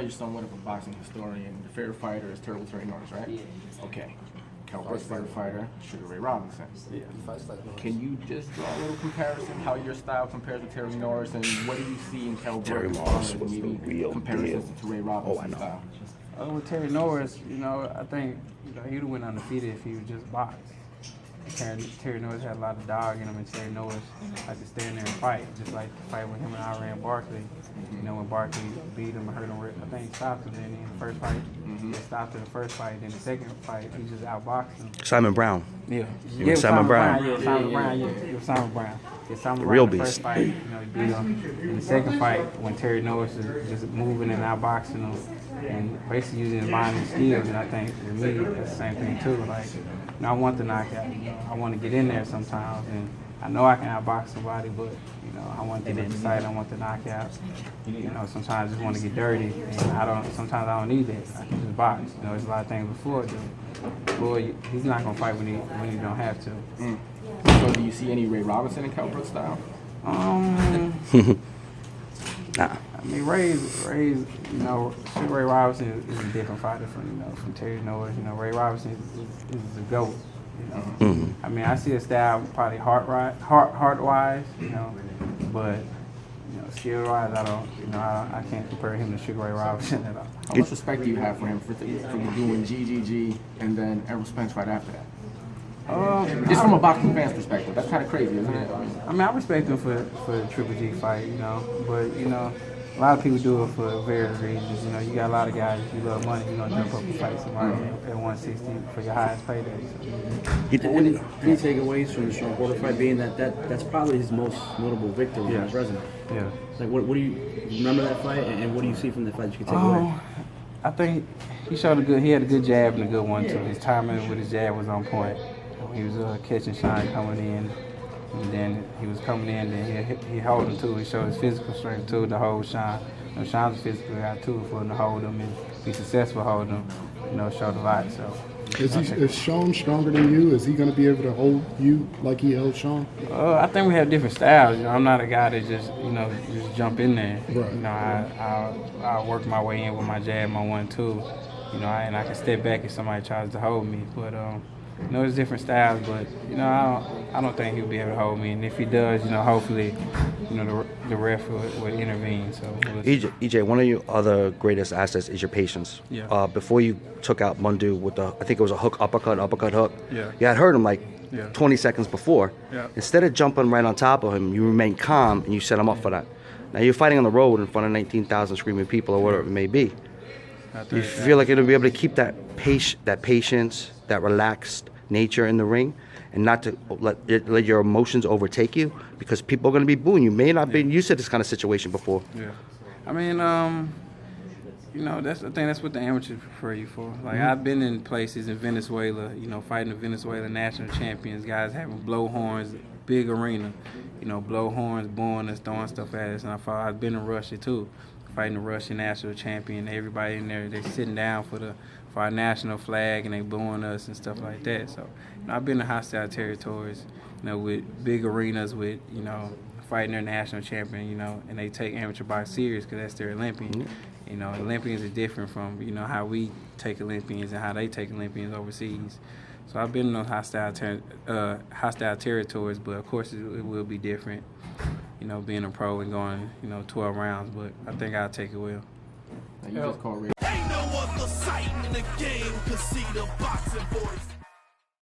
you're somewhat of a boxing historian. Your favorite fighter is Terrible Terry Norris, right? Yeah. Okay. Kell Brook's favorite fighter, Sugar Ray Robinson. Yeah. Fights like Norris. Can you just draw a little comparison how your style compares to Terry Norris, and what do you see in Kell Brook? Terry Norris was the real comparisons deal. to Ray Robinson's style? With Terry Norris, I think he would have went undefeated if he was just boxed. Terry Norris had a lot of dog in him, and Terry Norris liked to stand there and fight, just like the fight with him and Iran Barkley. When Barkley beat him and hurt him, I think he stopped him in the first fight. He stopped in the first fight, then the second fight, he just outboxed him. Simon Brown. Yeah. Simon Brown. Simon Brown. It was Simon Brown. Simon The Brown real in the beast. first fight, he beat him. In the second fight, when Terry Norris is just moving and outboxing him, and basically using his mind and skills, and I think with me, that's the same thing too. Like, I want the knockout. I want to get in there sometimes, and I know I can outbox somebody, but I want to get excited. I want the knockout. Sometimes I just want to get dirty, and sometimes I don't need that. I can just box. There's a lot of things before. Boy, he's not gonna fight when he don't have to. So, do you see any Ray Robinson in Kell Brook style? Nah. I mean, Ray's, Sugar Ray Robinson is a different fighter from Terry Norris. Ray Robinson is a GOAT. I mean, I see a style probably heart-wise, but skill-wise, I can't compare him to Sugar Ray Robinson at all. How much respect do you have for him for doing GGG and then Errol Spence right after that? Just from a boxing fan's perspective, that's kind of crazy, isn't it? I mean, I respect him for the Triple G fight, but a lot of people do it for various reasons. You got a lot of guys, if you love money, you're gonna jump up and fight somebody at 160 for your highest payday. So. Any takeaways from the Sean Porter fight being that's probably his most notable victory on his resume? Yeah. Like, what do you remember that fight, and what do you see from that fight that you can take away? I think he had a good jab and a good one too. His timing with his jab was on point. He was catching shine coming in, and then he was coming in, then he held him too. He showed his physical strength too to hold Sean. Sean's a physical guy too, for him to hold him and be successful holding him, showed a lot. So. Is Sean stronger than you? Is he going to be able to hold you like he held Sean? I think we have different styles. I'm not a guy that just jump in there. Right. I work my way in with my jab, my 1-2. And I can step back if somebody tries to hold me. But there's different styles. But I don't think he'll be able to hold me. And if he does, hopefully, the ref will intervene. So EJ, one of your other greatest assets is your patience. Yeah. Before you took out Mundu with I think it was a hook, uppercut, hook. Yeah. You had heard him like 20 seconds before. Yeah. Instead of jumping right on top of him, you remain calm and you set him up for that. Now you're fighting on the road in front of 19,000 screaming people or whatever it may be. You feel like you're gonna be able to keep that patience, that relaxed nature in the ring, and not to let your emotions overtake you, because people are gonna be booing you. May not be used to this kind of situation before. Yeah, I mean, that's the thing. That's what the amateurs prefer you for. Like I've been in places in Venezuela, fighting the Venezuela national champions, guys having blow horns, big arena, blow horns, booing us, throwing stuff at us, and I've been in Russia too. Fighting the Russian national champion, everybody in there, they're sitting down for our national flag and they booing us and stuff like that. So, I've been in hostile territories, with big arenas with, fighting their national champion, and they take amateur box serious because that's their Olympian. Olympians are different from, how we take Olympians and how they take Olympians overseas. So I've been in those hostile territories, but of course it will be different. Being a pro and going, 12 rounds, but I think I'll take it well. You just call Ray. Ain't no other sight in the game, 'cause see the boxing voice.